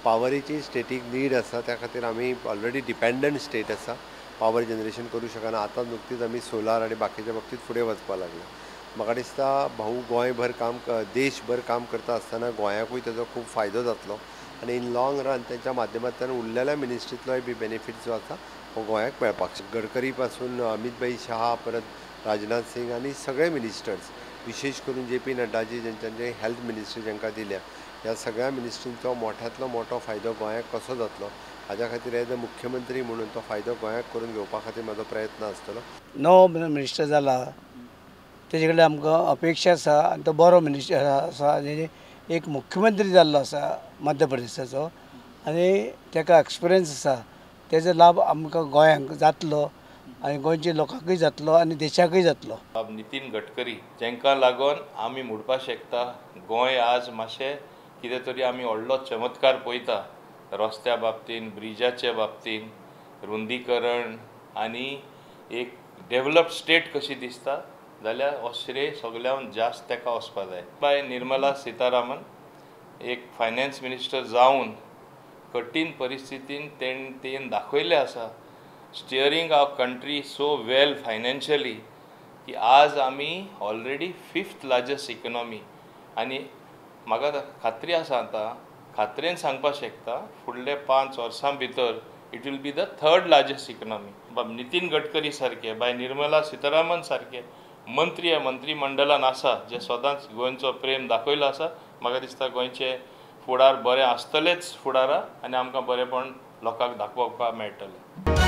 पावरीची static need आसा, त्या खातीर आमी ऑलरेडी डिपेंडंट स्टेट आसा, पावर जनरेशन करूं शकना. आतां नुकतीच आमी सोलार आनी बाकीच्या बाबतींत फुडें वचपाक लागला. म्हाका दिसता भाऊ गोंयभर देशभर काम करता आसतना गोंयाकूय ताजो खूब फायदो जातलो आनी इन लाँग रन तेंच्या माध्यमांतल्यान उरलेल्या मिनिस्ट्रींतलोय बी बेनिफीट जो आसा हो गोंयाक मेळपाक शकता. गडकरी पासून अमित भाई शाह, परत राजनाथ सिंग आनी सगळे मिनिस्टर्स, विशेष करून JP नड्डाजी जेंच्यांनी हेल्थ मिनिस्ट्री जेंकां दिल्या, ह्या सगळ्या मिनिस्ट्रींचो मोठ्यांतलो मोठो फायदो गोंयाक कसो जातलो हाज्या खातीर एज अ मुख्यमंत्री म्हणून तो फायदो गोंयाक करून घेवपा खातीर म्हजो प्रयत्न आसतलो. नवो मिनिस्टर जाला तेजे कडेन आमकां अपेक्षा आसा आनी तो बरो मिनिस्टर आसा आनी एक मुख्यमंत्री जाल्लो आसा मध्य प्रदेशाचो आनी ताका एक्सपिरियन्स आसा. तेजो लाभ आमकां गोंयांक जातलो आनी गोंयच्या लोकांकूय जातलो आनी देशाकूय जातलो. नितीन गडकरी जेंकां लागून आमी म्हणपाक शकता गोंय आज मातशें कितें तरी आमी व्हडलो चमत्कार पळयता रस्त्या बाबतींत, ब्रिजाच्या बाबतींत, रुंदीकरण आनी एक डेव्हलप्ड स्टेट कशी दिसता जाल्यार हो श्रेय सगळ्यांत जास्त ताका वचपा जाय. बाय निर्मला सितारामन एक फायनान्स मिनिस्टर जावन कठीण परिस्थितीन तेणें दाखयलें आसा स्टियरींग आवर कंट्री सो वेल फायनान्शियली की आज आमी ऑलरेडी 5th लार्जस्ट इकॉनॉमी आनी म्हाका खात्री आसा आतां खात्रेन सांगपाक शकता फुडले 5 वर्सां भितर it will be the 3rd largest economy. Nitin Gadkari सारके बाय निर्मला सितारामन सारके मंत्रिमंडळान आसा जे सदांच गोंयचो प्रेम दाखयलो आसा. म्हाका दिसता गोंयचे फुडार बरें आसतलेच फुडारा आनी आमकां बरेंपण लोकांक दाखोवपाक मेळटलें.